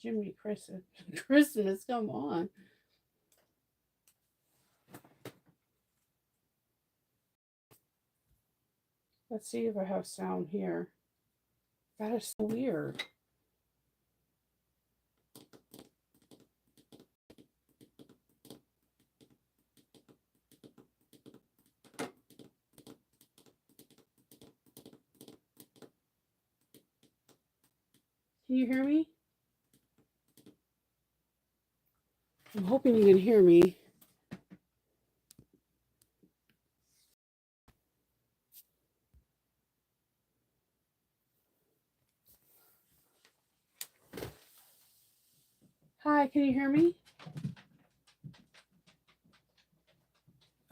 Jimmy Christmas. Christmas, come on. Let's see if I have sound here. That is so weird. Can you hear me? I'm hoping you can hear me. Hi, can you hear me?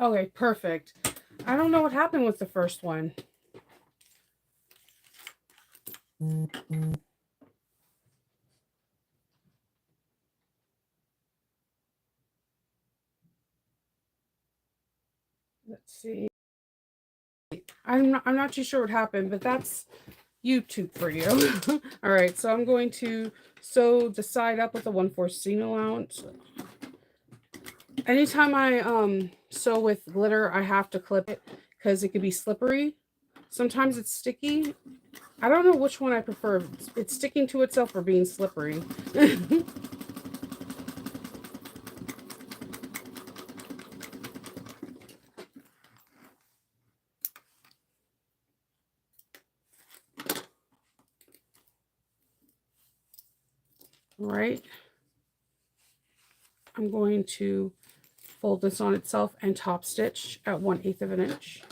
Okay, perfect. I don't know what happened with the first one. Let's see. I'm not too sure what happened, but that's YouTube for you. All right, so I'm going to sew the side up with a 1/4 seam allowance. Anytime I sew with glitter, I have to clip it because it can be slippery. Sometimes it's sticky. I don't know which one I prefer. It's sticking to itself or being slippery. All right. I'm going to fold this on itself and top stitch at 1/8 of an inch.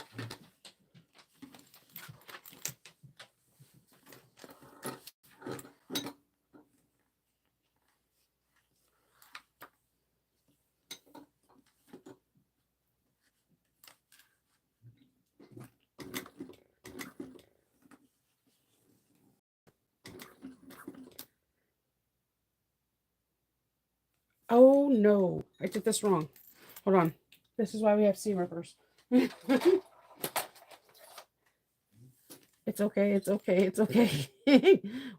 Oh no, I did this wrong. Hold on. This is why we have seam rippers. It's okay, it's okay, it's okay.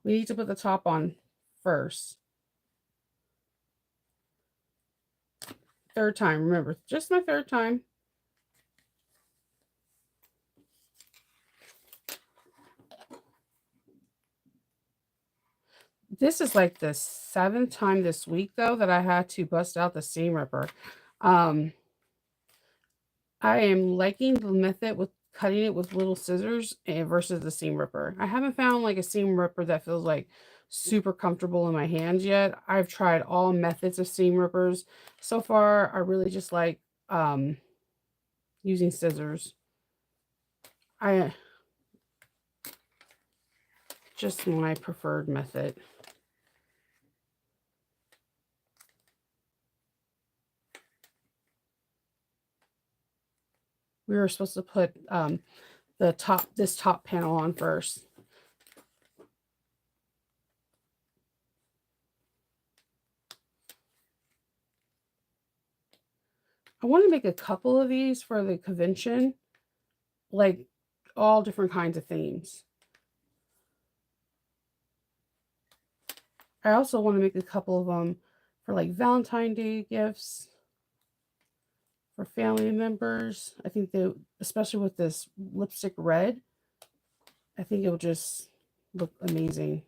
We need to put the top on first. Third time, remember, just my third time. This is like the 7th time this week, though, that I had to bust out the seam ripper. I am liking the method with cutting it with little scissors versus the seam ripper. I haven't found like a seam ripper that feels like super comfortable in my hands yet. I've tried all methods of seam rippers. So far, I really just like using scissors. I just my preferred method. We were supposed to put this top panel on first. I want to make a couple of these for the convention, like all different kinds of themes. I also want to make a couple of them for like Valentine's Day gifts for family members. I think they, especially with this lipstick red, I think it will just look amazing.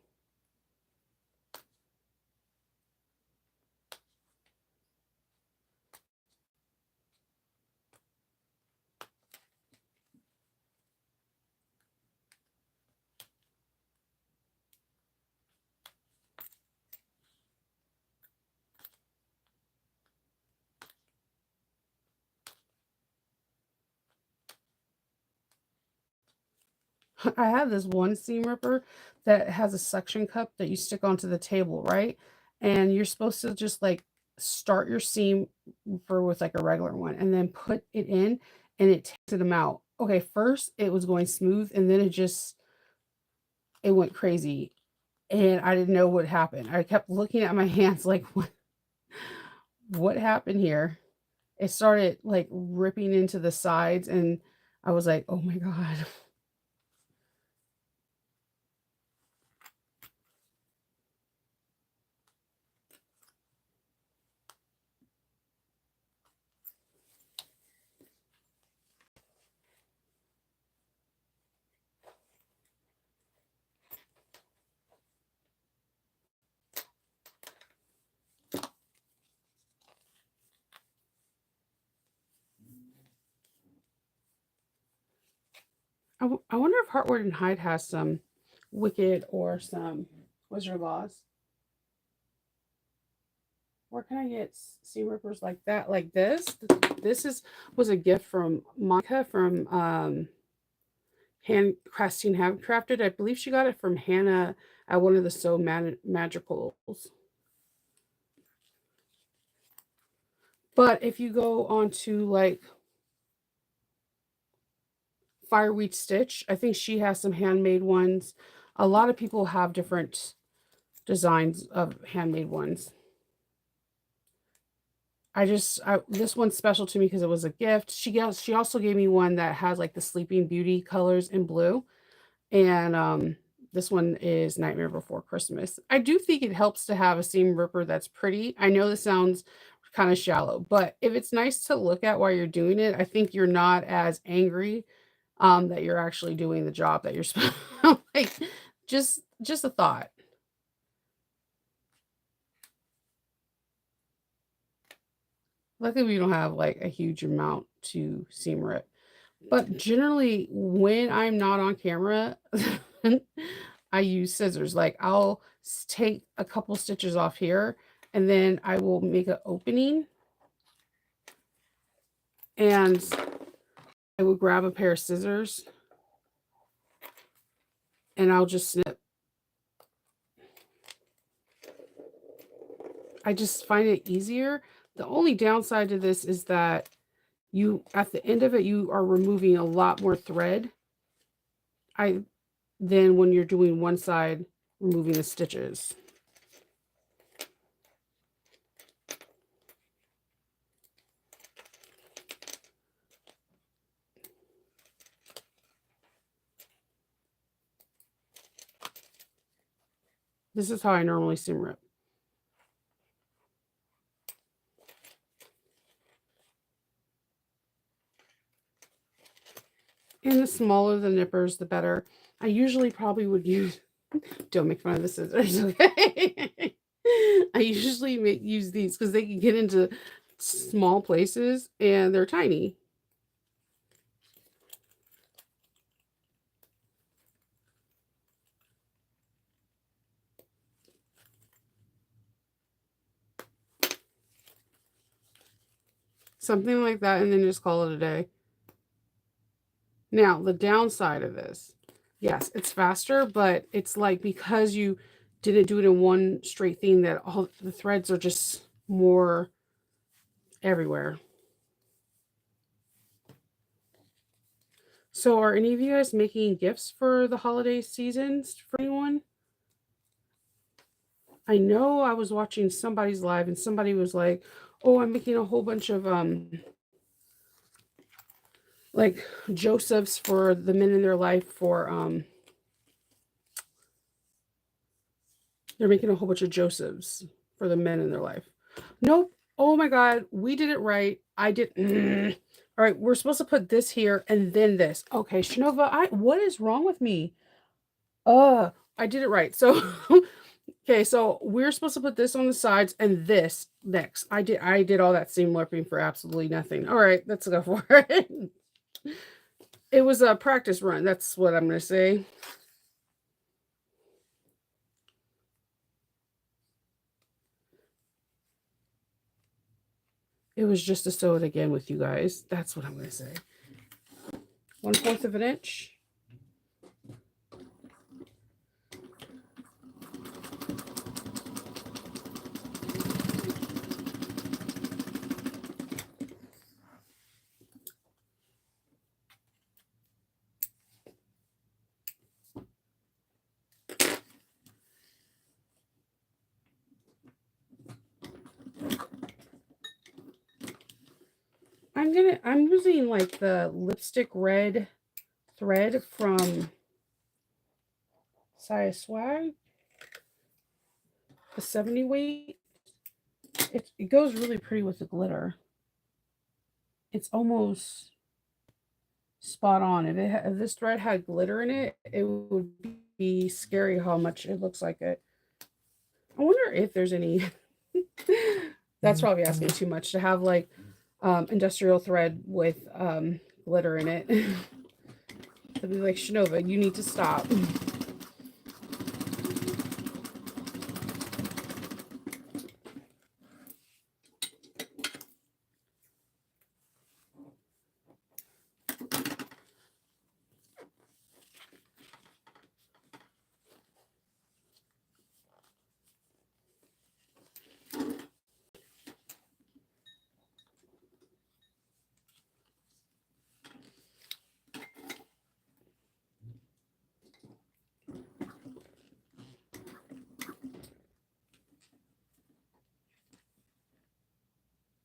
I have this one seam ripper that has a suction cup that you stick onto the table, right? And you're supposed to just like start your seam for with like a regular one and then put it in and it takes them out. Okay, first it was going smooth and then it went crazy and I didn't know what happened. I kept looking at my hands like what happened here? It started like ripping into the sides and I was like, "Oh my god." I wonder if Heartwood and Hyde has some Wicked or some Wizard of Oz. Where can I get seam rippers like that? Like this? This is was a gift from Monica from Handcrafting Handcrafted. I believe she got it from Hannah at one of the Magicals. But if you go on to like Fireweed Stitch, I think she has some handmade ones. A lot of people have different designs of handmade ones. This one's special to me because it was a gift. She also gave me one that has like the Sleeping Beauty colors in blue, and this one is Nightmare Before Christmas. I do think it helps to have a seam ripper that's pretty. I know this sounds kind of shallow, but if it's nice to look at while you're doing it, I think you're not as angry that you're actually doing the job that you're supposed like just a thought. Luckily, we don't have like a huge amount to seam rip. But generally, when I'm not on camera, I use scissors. Like I'll take a couple stitches off here and then I will make an opening and I will grab a pair of scissors and I'll just snip. I just find it easier. The only downside to this is that you, at the end of it, you are removing a lot more thread than when you're doing one side, removing the stitches. This is how I normally seam rip. And the smaller the nippers, the better. I usually probably would use, don't make fun of the scissors, okay? I usually use these because they can get into small places and they're tiny. Something like that, and then just call it a day. Now, the downside of this, yes, it's faster, but it's like because you didn't do it in one straight thing that all the threads are just more everywhere. So are any of you guys making gifts for the holiday seasons for anyone? I know I was watching somebody's live and somebody was like, "Oh, I'm making a whole bunch of like Josephs for the men in their life for they're making a whole bunch of Josephs for the men in their life." Nope. Oh my god, we did it right. I did All right, we're supposed to put this here and then this. Okay, Shanova, what is wrong with me? I did it right. So okay, so we're supposed to put this on the sides and this next. I did all that seam warping for absolutely nothing. All right, let's go for it. It was a practice run. That's what I'm going to say. It was just to sew it again with you guys. That's what I'm going to say. 1/4 of an inch. I'm using like the lipstick red thread from Saya Swag, the 70 weight. It goes really pretty with the glitter. It's almost spot on. If this thread had glitter in it, it would be scary how much it looks like it. I wonder if there's any. That's probably asking too much to have like industrial thread with glitter in it. They'll be like, Shanova, you need to stop.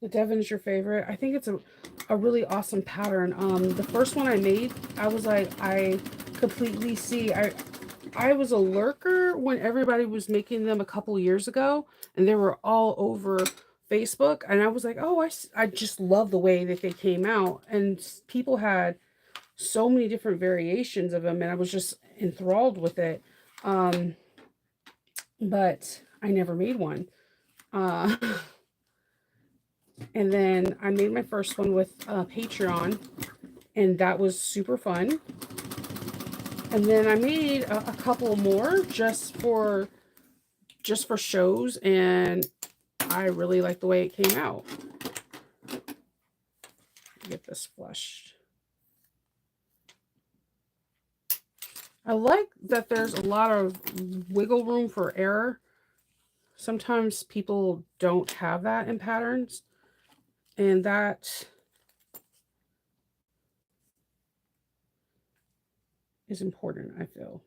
The Devon is your favorite. I think it's a really awesome pattern. The first one I made, I was like, I completely see. I was a lurker when everybody was making them a couple years ago, and they were all over Facebook. And I was like, oh, I just love the way that they came out. And people had so many different variations of them, and I was just enthralled with it. Um, but I never made one. Uh, and then I made my first one with Patreon, and that was super fun. And then I made a couple more just for shows, and I really like the way it came out. Get this flushed. I like that there's a lot of wiggle room for error. Sometimes people don't have that in patterns, and that is important, I feel.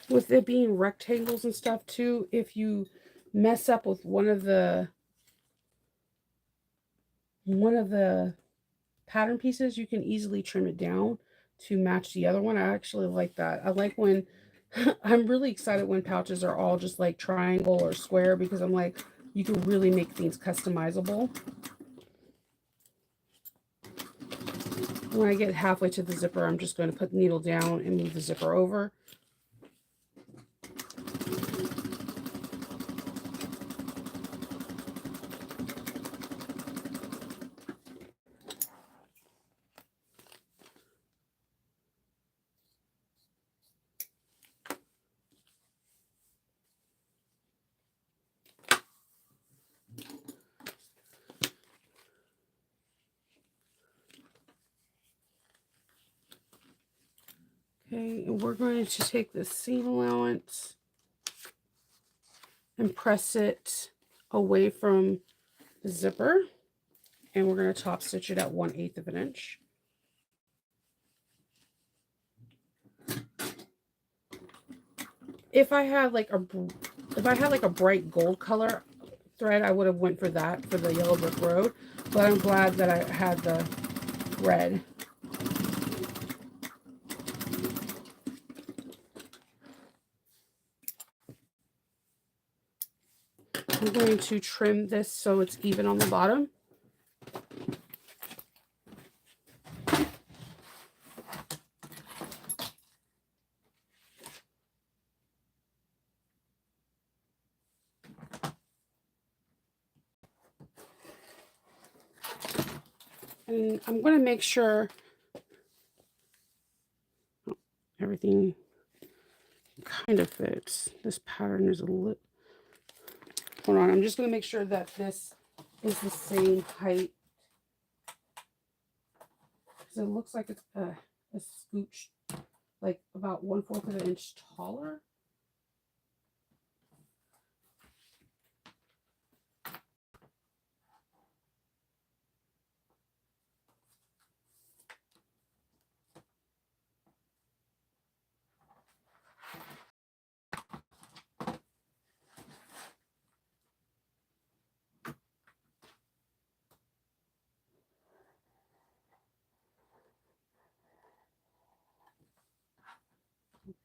With it being rectangles and stuff too, if you mess up with one of the pattern pieces, you can easily trim it down to match the other one. I actually like that. I like when I'm really excited when pouches are all just like triangle or square, because I'm like, you can really make things customizable. When I get halfway to the zipper, I'm just going to put the needle down and move the zipper over. Okay, and we're going to take this seam allowance and press it away from the zipper, and we're going to top stitch it at 1/8 of an inch. If I had like a bright gold color thread, I would have went for that for the Yellow Brick Road, but I'm glad that I had the red. I'm going to trim this so it's even on the bottom. And I'm going to make sure everything kind of fits. This pattern is a little... Hold on, I'm just going to make sure that this is the same height, because it looks like it's a scooch, like about 1/4 of an inch taller.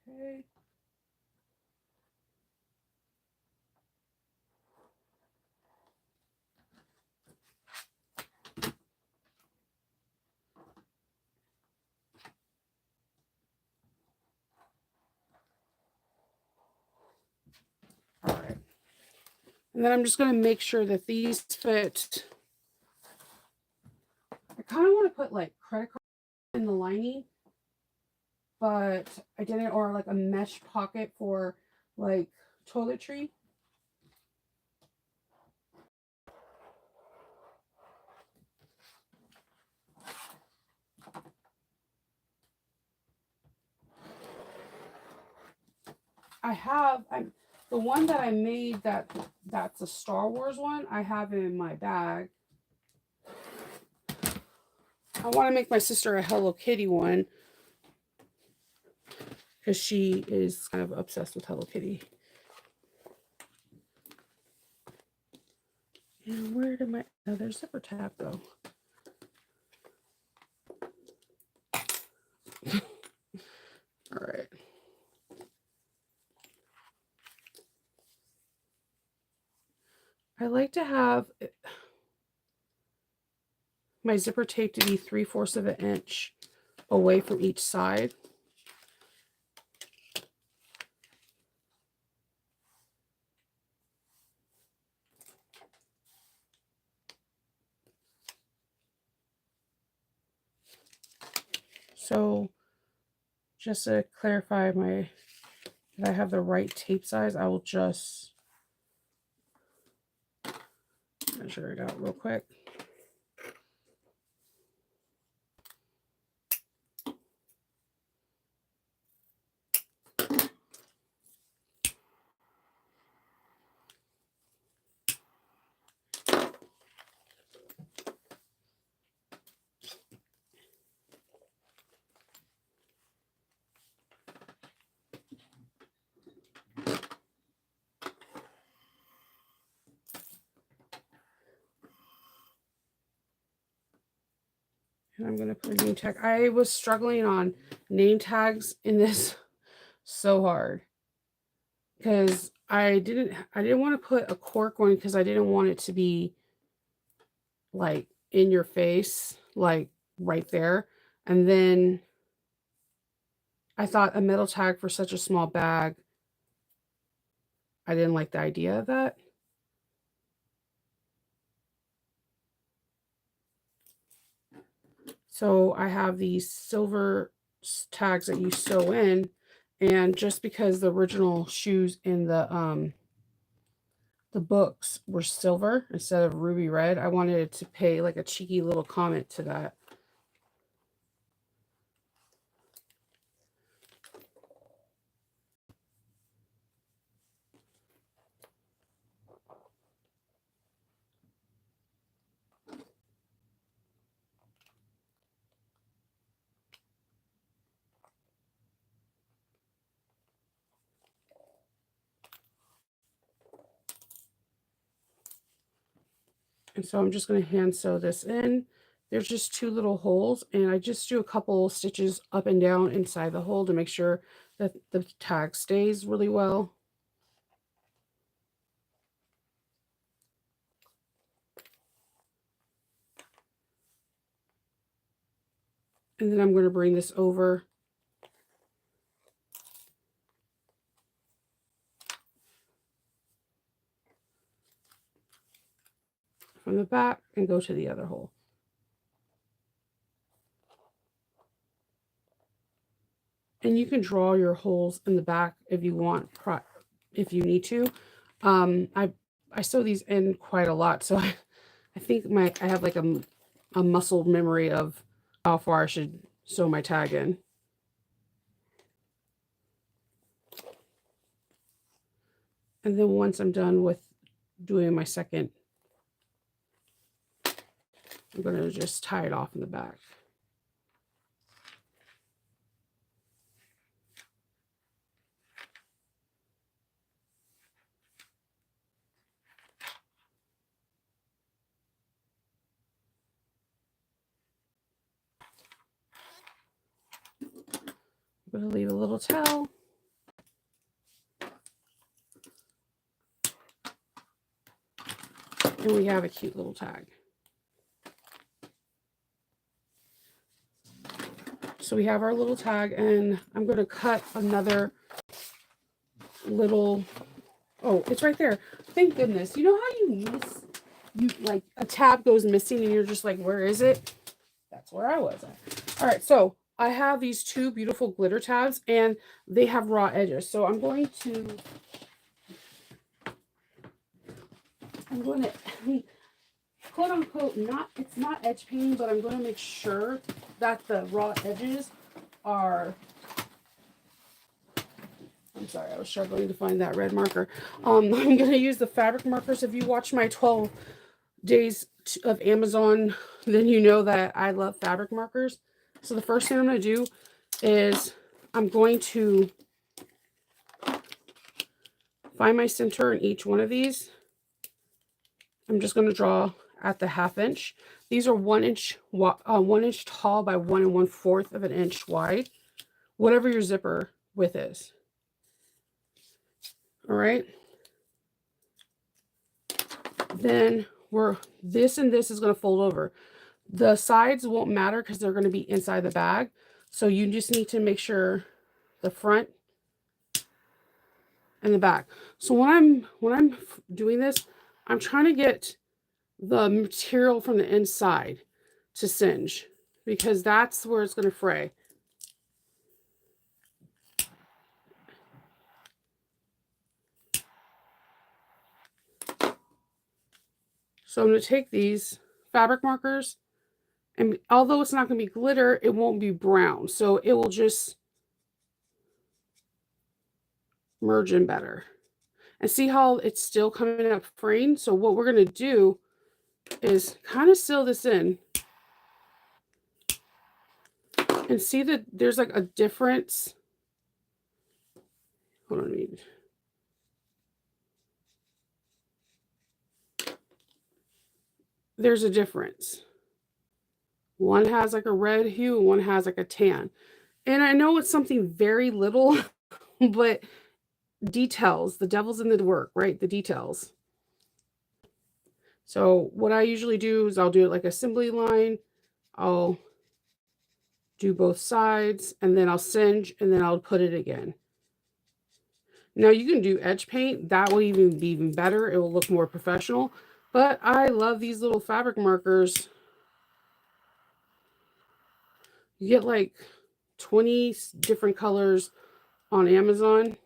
Okay. And then I'm just going to make sure that these fit. I kind of want to put like credit card in the lining, but I didn't, or like a mesh pocket for like toiletry. The one that I made that's a Star Wars one, I have it in my bag. I want to make my sister a Hello Kitty one because she is kind of obsessed with Hello Kitty. And where did my other zipper tab go? All right. I like to have my zipper tape to be 3/4 of an inch away from each side. So just to clarify that I have the right tape size, I will just measure it out real quick. And I'm going to put a name tag. I was struggling on name tags in this so hard because I didn't want to put a cork one because I didn't want it to be like in your face, like right there. And then I thought a metal tag for such a small bag, I didn't like the idea of that. So I have these silver tags that you sew in, and just because the original shoes in the books were silver instead of ruby red, I wanted to pay like a cheeky little comment to that. And so I'm just going to hand sew this in. There's just 2 little holes, and I just do a couple stitches up and down inside the hole to make sure that the tag stays really well. And then I'm going to bring this over from the back and go to the other hole. And you can draw your holes in the back if you want, if you need to. I sew these in quite a lot, so I think I have like a muscle memory of how far I should sew my tag in. And then once I'm done with doing my second, I'm going to just tie it off in the back. I'm going to leave a little tail. And we have a cute little tag. So we have our little tag, and I'm going to cut another little, oh, it's right there. thank goodness. You know how you like a tab goes missing and you're just like, where is it? That's where I was at. All right, so I have these two beautiful glitter tabs and they have raw edges. So I'm going to quote unquote, it's not edge painting, but I'm going to make sure that the raw edges are, I'm sorry, I was struggling to find that red marker. I'm going to use the fabric markers. If you watch my 12 days of Amazon, then you know that I love fabric markers. So the first thing I'm going to do is I'm going to find my center in each one of these. I'm just going to draw at the 1/2 inch. These are 1 inch, 1 inch tall by 1 1/4 of an inch wide, whatever your zipper width is. All right. Then this and this is going to fold over. The sides won't matter because they're going to be inside the bag. So you just need to make sure the front and the back. So when I'm doing this, I'm trying to get the material from the inside to singe because that's where it's going to fray. So I'm going to take these fabric markers, and although it's not going to be glitter, it won't be brown. So it will just merge in better. And see how it's still coming up fraying? So what we're going to do is kind of seal this in. And see that there's like a difference. Hold on, there's a difference. One has like a red hue and one has like a tan. And I know it's something very little, but details, the devil's in the work, right? The details. So what I usually do is I'll do it like assembly line. I'll do both sides and then I'll singe and then I'll put it again. Now you can do edge paint. That will even be even better. It will look more professional. But I love these little fabric markers. You get like 20 different colors on Amazon.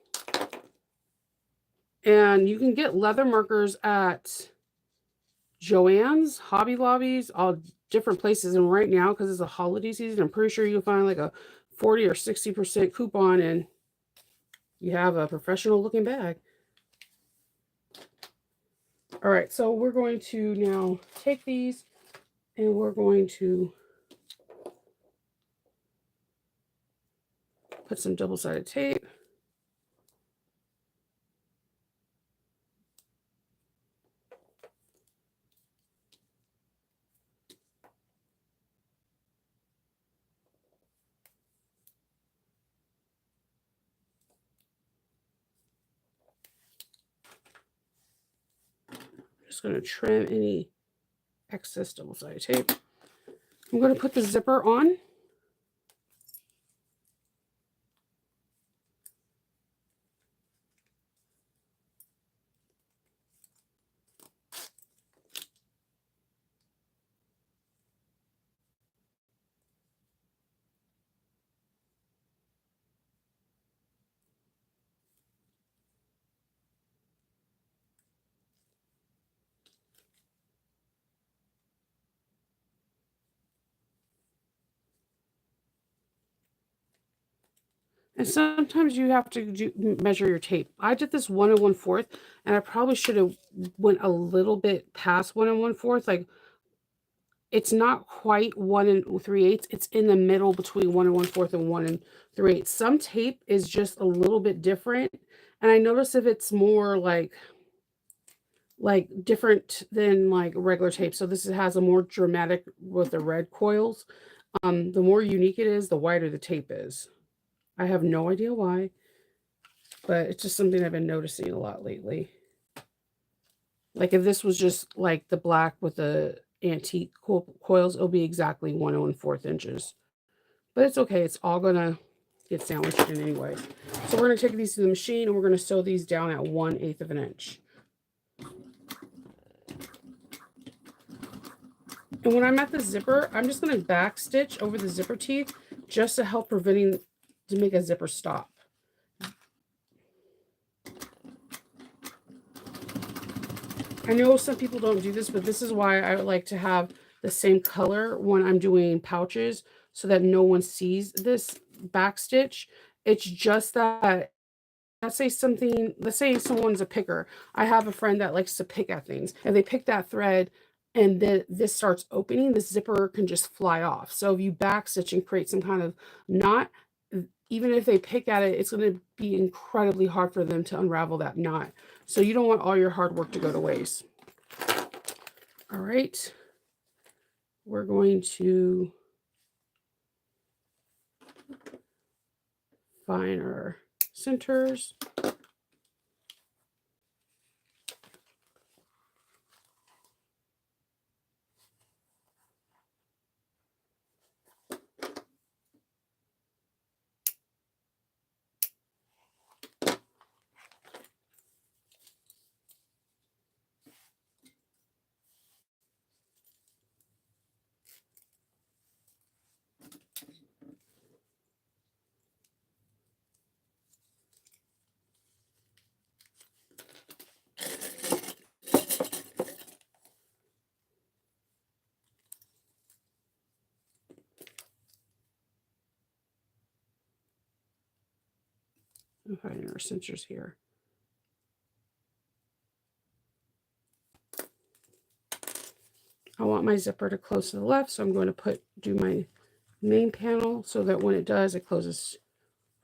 And you can get leather markers at Joann's, Hobby Lobbies, all different places. And right now, because it's a holiday season, I'm pretty sure you'll find like a 40 or 60% coupon and you have a professional looking bag. All right, so we're going to now take these and we're going to put some double-sided tape. Just going to trim any excess double-sided tape. I'm going to put the zipper on. And sometimes you have to measure your tape. I did this 1 1/4, and I probably should have went a little bit past 1 1/4. Like it's not quite 1 3/8. It's in the middle between 1 1/4 and 1 3/8. Some tape is just a little bit different, and I notice if it's more like different than like regular tape. So this has a more dramatic with the red coils. The more unique it is, the wider the tape is. I have no idea why, but it's just something I've been noticing a lot lately. Like if this was just like the black with the antique coils, it'll be exactly 1 1/4 inches. But it's okay. It's all going to get sandwiched in anyway. So we're going to take these to the machine and we're going to sew these down at 1/8 of an inch. And when I'm at the zipper, I'm just going to back stitch over the zipper teeth just to help to make a zipper stop. I know some people don't do this, but this is why I would like to have the same color when I'm doing pouches so that no one sees this back stitch. It's just that, let's say someone's a picker. I have a friend that likes to pick at things, and they pick that thread and then this starts opening, the zipper can just fly off. So if you back stitch and create some kind of knot, even if they pick at it, it's going to be incredibly hard for them to unravel that knot. So you don't want all your hard work to go to waste. All right. We're going to find our centers. I'm finding our centers here. I want my zipper to close to the left, so I'm going to do my main panel so that when it does, it closes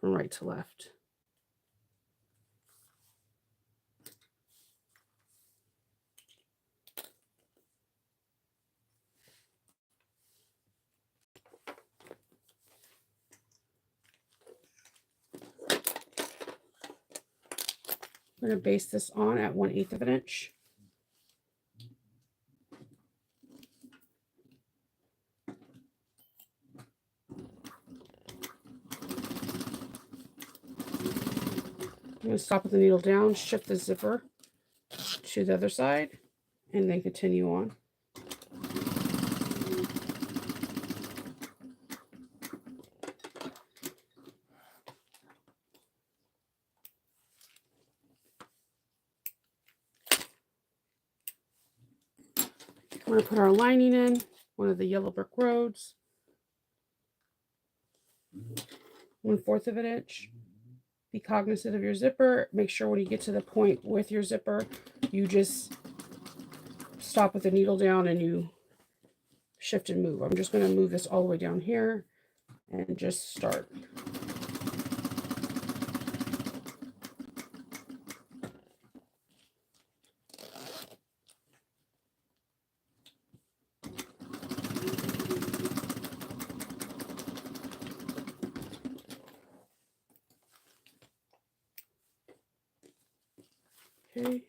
from right to left. I'm going to base this on at 1/8 of an inch. I'm going to stop with the needle down, shift the zipper to the other side, and then continue on. We're going to put our lining in, one of the yellow brick roads, 1/4 of an inch. Be cognizant of your zipper. Make sure when you get to the point with your zipper, you just stop with the needle down and you shift and move. I'm just going to move this all the way down here and just start. Okay.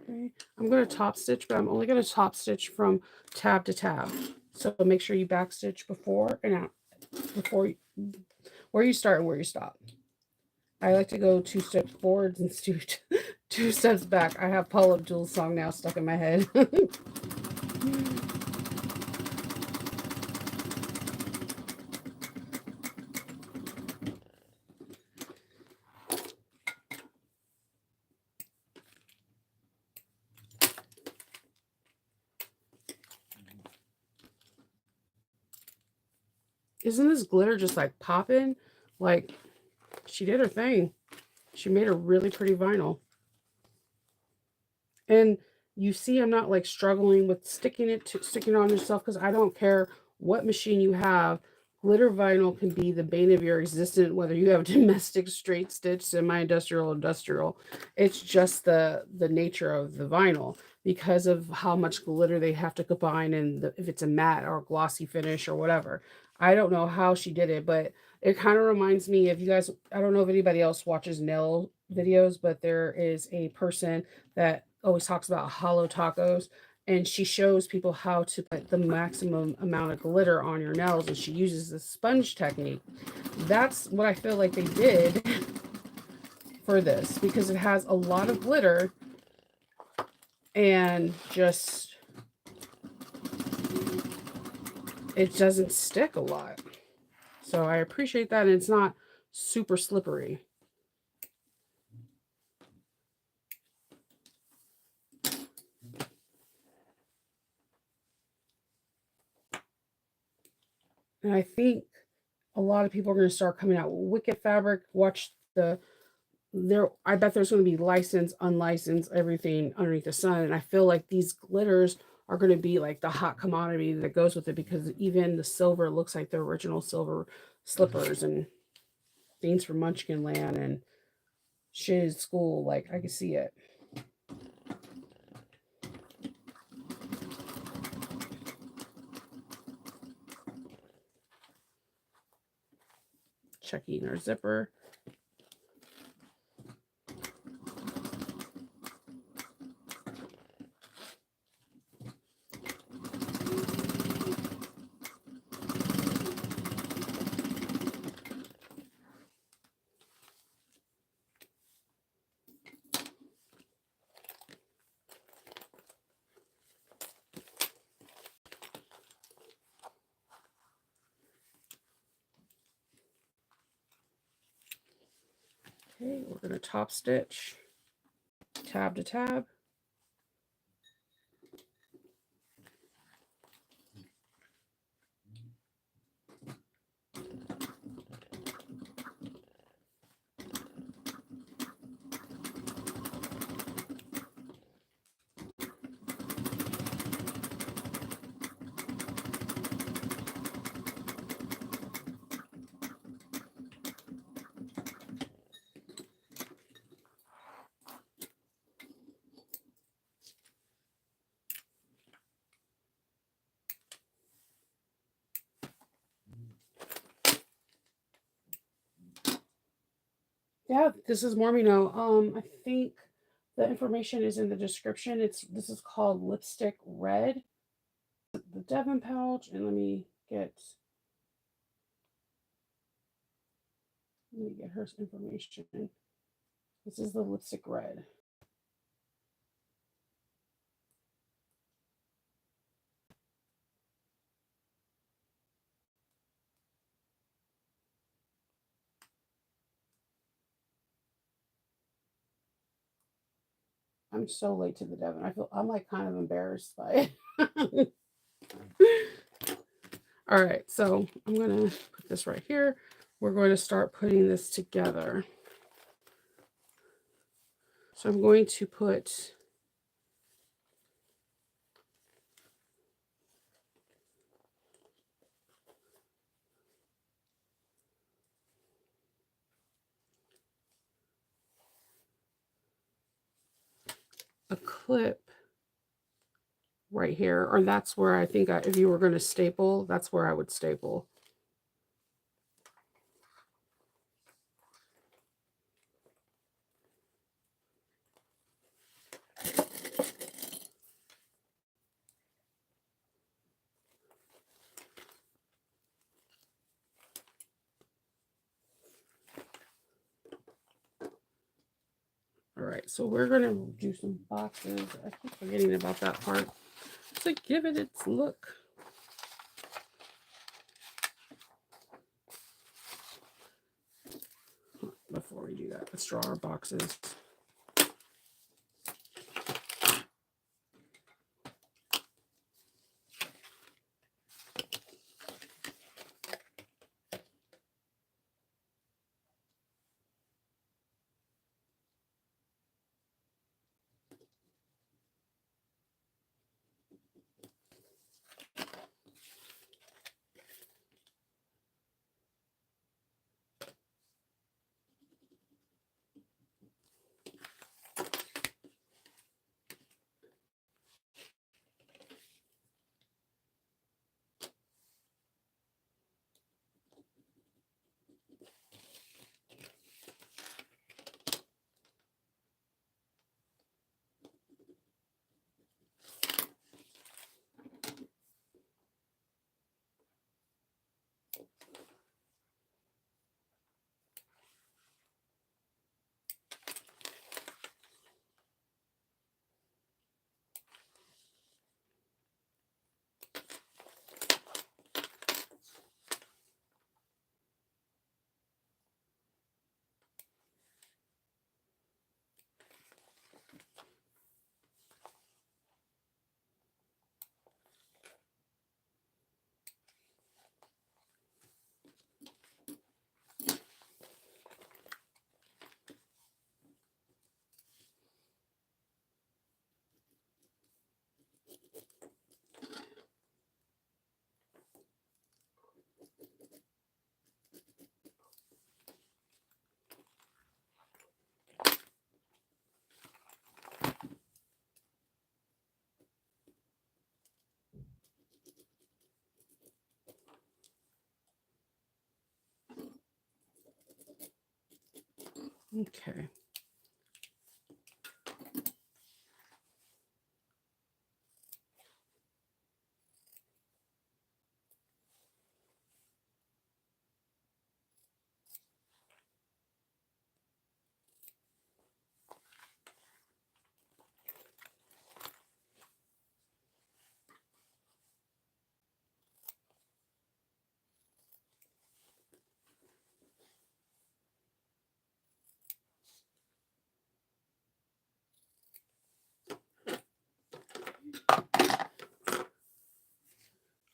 Okay. I'm going to top stitch, but I'm only going to top stitch from tab to tab. So make sure you back stitch before and out, where you start and where you stop. I like to go 2 steps forwards and 2 steps back. I have Paula Abdul's song now stuck in my head. Isn't this glitter just like popping? Like, she did her thing. She made a really pretty vinyl. And you see I'm not like struggling with sticking it on yourself, because I don't care what machine you have. Glitter vinyl can be the bane of your existence, whether you have domestic, straight stitch, semi-industrial, industrial. It's just the nature of the vinyl, because of how much glitter they have to combine, and if it's a matte or glossy finish or whatever. I don't know how she did it, but it kind of reminds me, if you guys, I don't know if anybody else watches nail videos, but there is a person that always talks about hollow tacos. and she shows people how to put the maximum amount of glitter on your nails, and she uses the sponge technique. That's what I feel like they did for this, because it has a lot of glitter and just it doesn't stick a lot. So I appreciate that, and it's not super slippery. And I think a lot of people are going to start coming out with Wicked fabric. Watch I bet there's going to be licensed, unlicensed, everything underneath the sun. And I feel like these glitters are going to be like the hot commodity that goes with it, because even the silver looks like the original silver slippers and things from Munchkin Land and Shiz School. Like, I can see it. Checking our zipper. Okay, we're going to top stitch, tab to tab. Yeah, this is Moremeknow. I think the information is in the description. This is called Lipstick Red, the Devon pouch, and let me get her information. This is the Lipstick Red. I'm so late to the Devon. I'm like kind of embarrassed by it. All right, so I'm gonna put this right here. We're going to start putting this together. So I'm going to put a clip right here, or that's where I think if you were going to staple, that's where I would staple. All right, so we're going to do some boxes. I keep forgetting about that part. To give it its look. Before we do that, let's draw our boxes. Okay.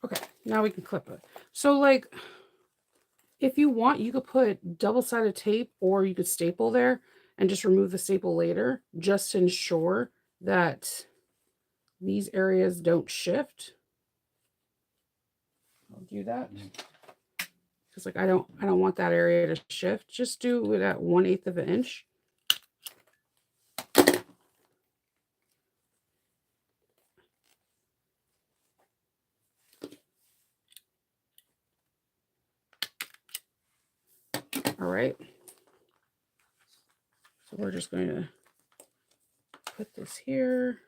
Okay, now we can clip it. So like, if you want, you could put double-sided tape or you could staple there and just remove the staple later, just to ensure that these areas don't shift. I'll do that. Because like I don't want that area to shift. Just do it at 1/8 of an inch. All right. So we're just going to put this here.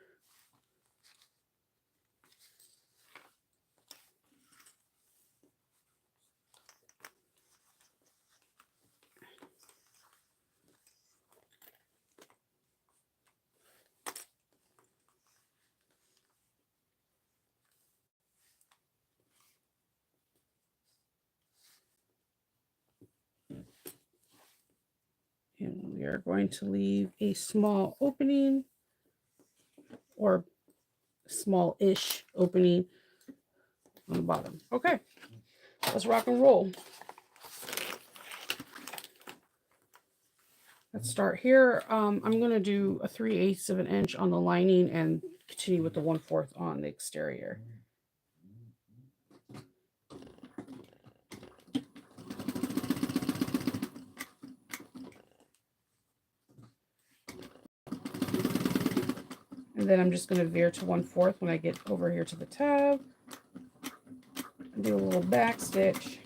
And we are going to leave a small opening or small-ish opening on the bottom. Okay, let's rock and roll. Let's start here. I'm going to do a 3/8 of an inch on the lining and continue with the 1/4 on the exterior. And then I'm just going to veer to 1/4 when I get over here to the tab. And do a little back stitch.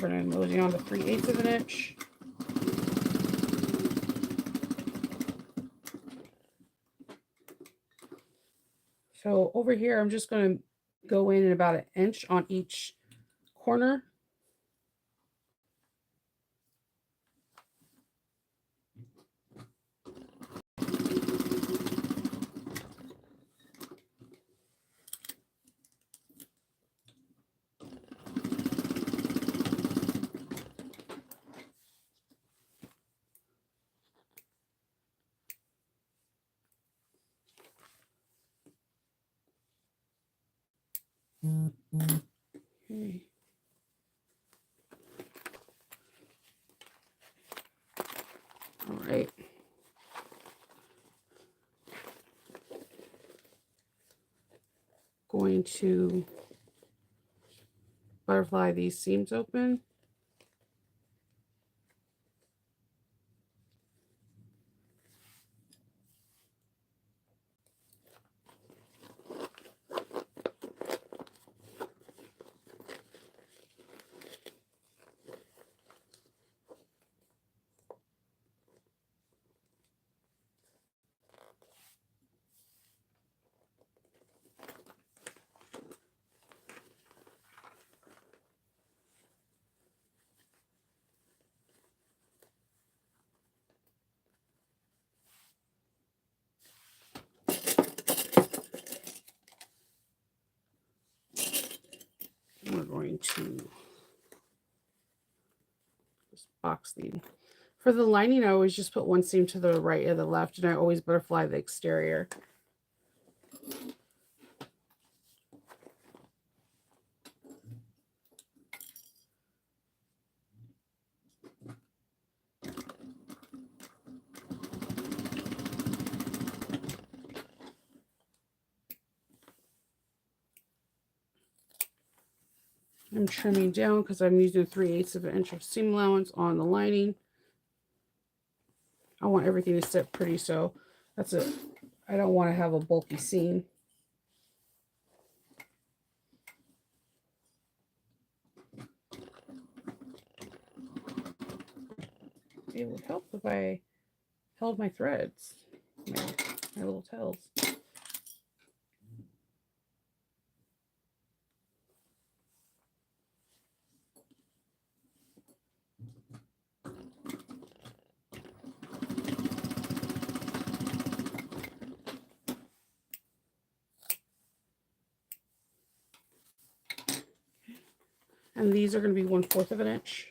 We're going to mosey on to 3/8 of an inch. So over here, I'm just going to go in about 1 inch on each corner. Okay. All right. Going to butterfly these seams open. We're going to just box these. For the lining, I always just put one seam to the right or the left, and I always butterfly the exterior. I'm trimming down because I'm using 3/8 of an inch of seam allowance on the lining. I want everything to sit pretty, so that's it. I don't want to have a bulky seam. It would help if I held my threads, my little tails. And these are going to be 1/4 of an inch.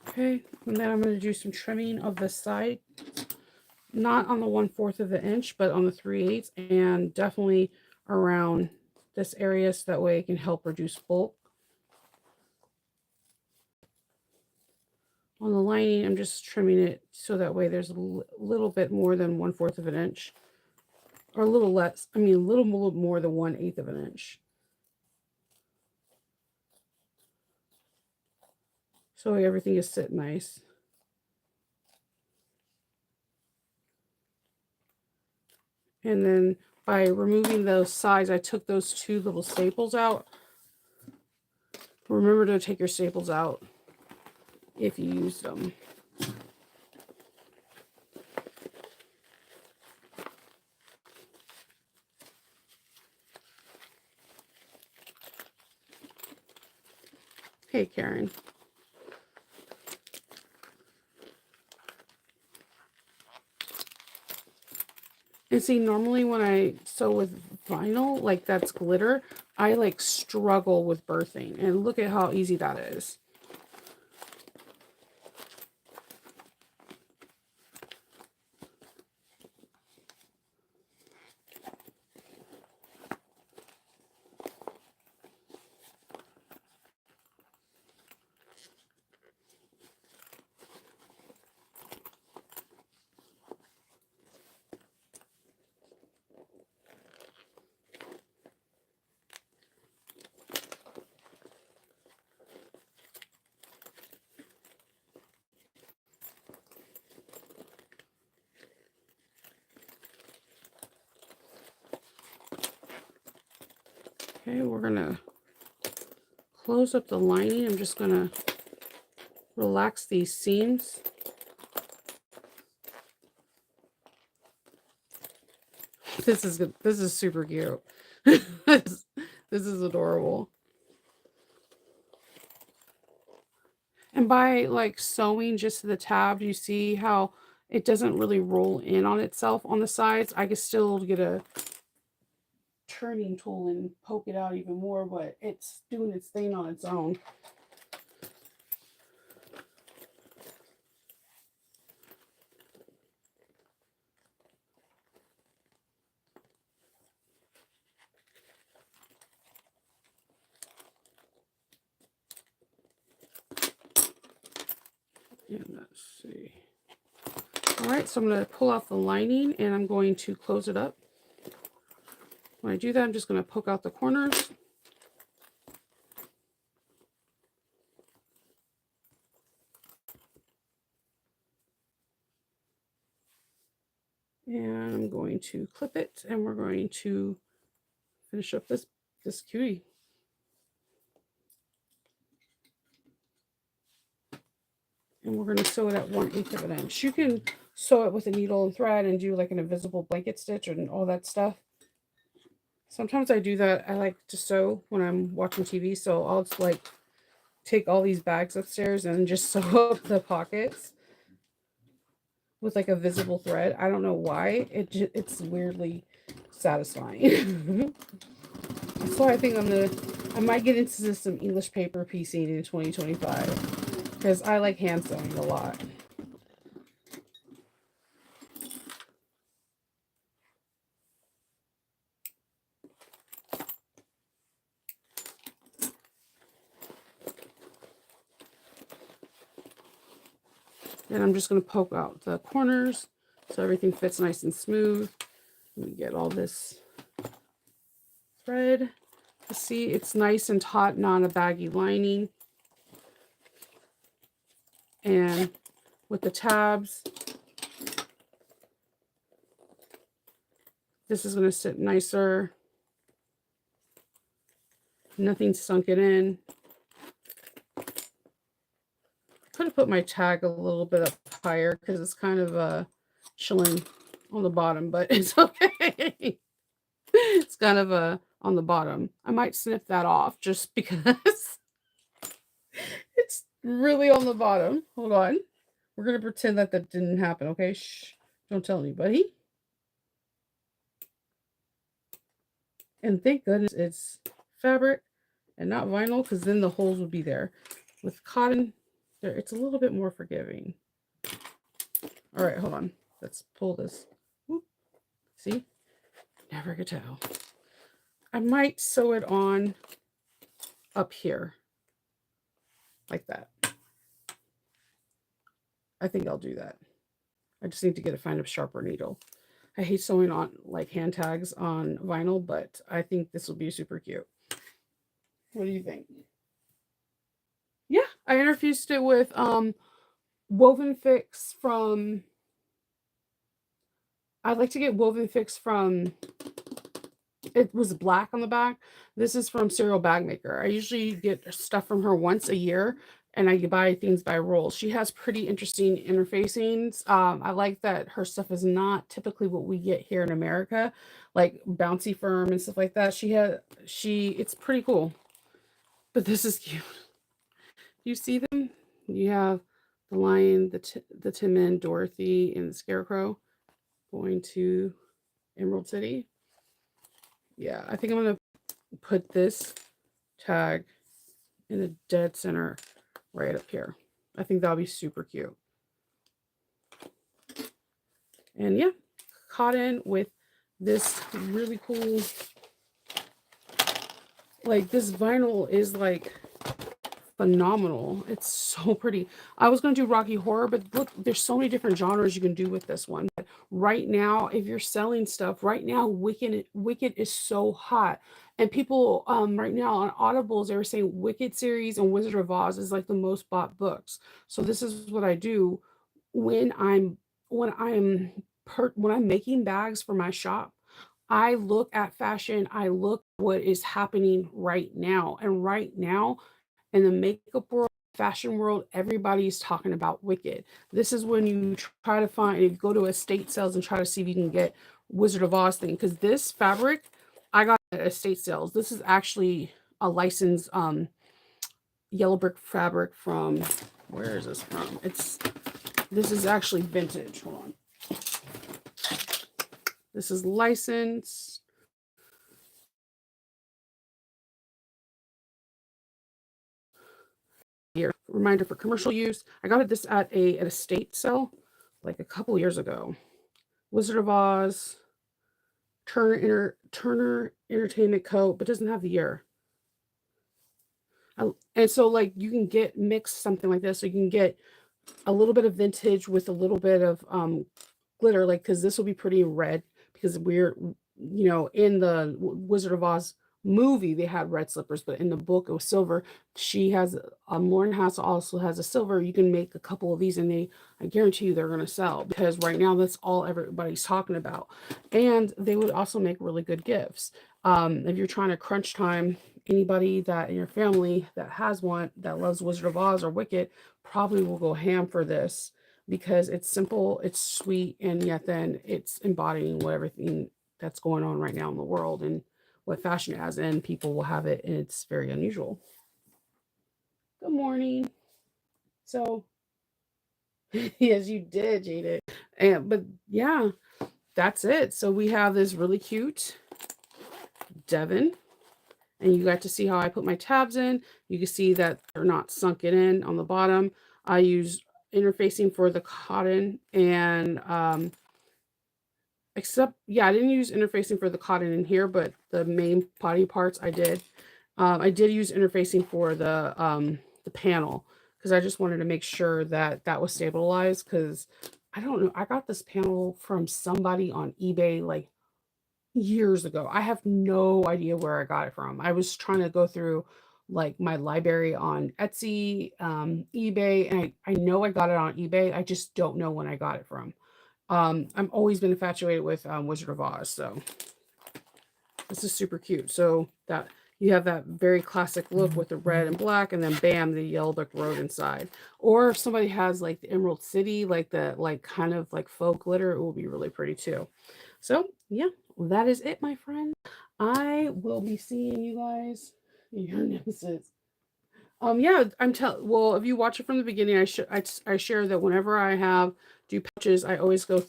Okay, and then I'm going to do some trimming of the side, not on the 1/4 of an inch, but on the 3/8, and definitely around this area so that way it can help reduce bulk. On the lining, I'm just trimming it so that way there's a little bit more than 1/4 of an inch, or a little less, I mean a little more than 1/8 of an inch. So everything is sit nice. And then by removing those sides, I took those 2 little staples out. Remember to take your staples out if you use them. Hey, Karen. And see, normally when I sew with vinyl, like that's glitter, I like struggle with birthing. And look at how easy that is. Okay, we're going to close up the lining. I'm just going to relax these seams. This is super cute. This is adorable. And by like sewing just to the tab, you see how it doesn't really roll in on itself on the sides. I can still get a turning tool and poke it out even more, but it's doing its thing on its own. And let's see. All right, so I'm going to pull out the lining and I'm going to close it up. When I do that, I'm just going to poke out the corners. And I'm going to clip it and we're going to finish up this cutie. And we're going to sew it at 1/8 of an inch. You can sew it with a needle and thread and do like an invisible blanket stitch and all that stuff. Sometimes I do that. I like to sew when I'm watching TV, so I'll just like take all these bags upstairs and just sew up the pockets with like a visible thread. I don't know why. It's weirdly satisfying. So I think I might get into some English paper piecing in 2025 because I like hand sewing a lot. And I'm just going to poke out the corners so everything fits nice and smooth. Let me get all this thread. See, it's nice and taut, not a baggy lining. And with the tabs, this is going to sit nicer. Nothing sunken in. Could have put my tag a little bit up higher because it's kind of chilling on the bottom, but it's okay. It's kind of on the bottom. I might snip that off just because it's really on the bottom. Hold on. We're going to pretend that didn't happen, okay? Shh. Don't tell anybody. And thank goodness it's fabric and not vinyl, because then the holes would be there. With cotton, it's a little bit more forgiving. All right, hold on. Let's pull this. Whoop. See? Never could tell. I might sew it on up here. Like that. I think I'll do that. I just need to find a sharper needle. I hate sewing on like hand tags on vinyl, but I think this will be super cute. What do you think? Yeah, I interfused it with Woven Fix from, I like to get Woven Fix from, it was black on the back. This is from Serial Bag Maker. I usually get stuff from her once a year, and I buy things by roll. She has pretty interesting interfacings. I like that her stuff is not typically what we get here in America, like Bouncy Firm and stuff like that. It's pretty cool. But this is cute. You see them? You have the lion, the Tin Man, Dorothy, and the Scarecrow going to Emerald City. Yeah, I think I'm going to put this tag in the dead center right up here. I think that'll be super cute. And yeah, cotton with this really cool, like this vinyl is like phenomenal. It's so pretty. I was going to do Rocky Horror, but look, there's so many different genres you can do with this one. But right now, if you're selling stuff, right now, Wicked is so hot. And people right now on Audibles, they were saying Wicked series and Wizard of Oz is like the most bought books. So this is what I do when I'm making bags for my shop. I look at fashion, I look what is happening right now. And right now, in the makeup world, fashion world, everybody's talking about Wicked. This is when you try to find, if you go to estate sales and try to see if you can get Wizard of Oz thing, because this fabric I got at estate sales. This is actually a licensed yellow brick fabric from, where is this from? This is actually vintage. Hold on. This is licensed. Here, reminder for commercial use. I got this at an estate sale like a couple years ago. Wizard of Oz, Turner Entertainment Co., but doesn't have the year. And so like you can get mixed something like this. So you can get a little bit of vintage with a little bit of glitter, like, because this will be pretty red, because we're, in the Wizard of Oz movie they had red slippers, but in the book it was silver. She has Lauren Hassel also has a silver. You can make a couple of these, and I guarantee you they're going to sell, because right now that's all everybody's talking about. And they would also make really good gifts. If you're trying to crunch time anybody that in your family that has one that loves Wizard of Oz or Wicked probably will go ham for this because it's simple, it's sweet, and yet then it's embodying what everything that's going on right now in the world and what fashion it has, and people will have it, and it's very unusual. Good morning. So, yes, you did, Jada. And but yeah, that's it. So we have this really cute Devon, and you got to see how I put my tabs in. You can see that they're not sunken in on the bottom. I use interfacing for the cotton and except, yeah, I didn't use interfacing for the cotton in here, but the main body parts I did. I did use interfacing for the panel because I just wanted to make sure that that was stabilized because I don't know. I got this panel from somebody on eBay like years ago. I have no idea where I got it from. I was trying to go through like my library on Etsy, eBay, and I know I got it on eBay. I just don't know when I got it from. I've always been infatuated with Wizard of Oz, so this is super cute. So that you have that very classic look with the red and black, and then bam, the yellow brick road inside. Or if somebody has like the Emerald City, like the like kind of like faux glitter, it will be really pretty too. So yeah, that is it, my friend. I will be seeing you guys. Your nemesis. Yeah, well, if you watch it from the beginning, I share that whenever I have do pouches, I always go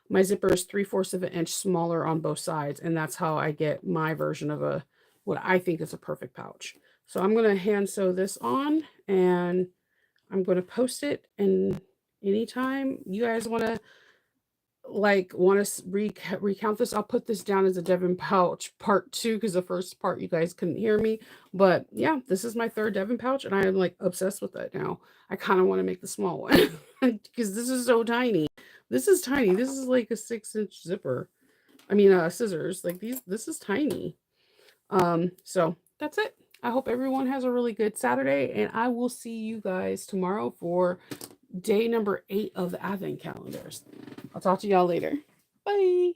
my zipper is 3/4 of an inch smaller on both sides, and that's how I get my version of a what I think is a perfect pouch. So I'm gonna hand sew this on, and I'm gonna post it. And anytime you guys want to recount this, I'll put this down as a Devon pouch part 2 because the first part you guys couldn't hear me. But yeah, this is my third Devon pouch, and I am like obsessed with it now. I kind of want to make the small one because this is so tiny. This is tiny. This is like a 6-inch zipper. I mean, scissors. Like these. This is tiny. So that's it. I hope everyone has a really good Saturday, and I will see you guys tomorrow for day number 8 of the Advent calendars. I'll talk to y'all later. Bye.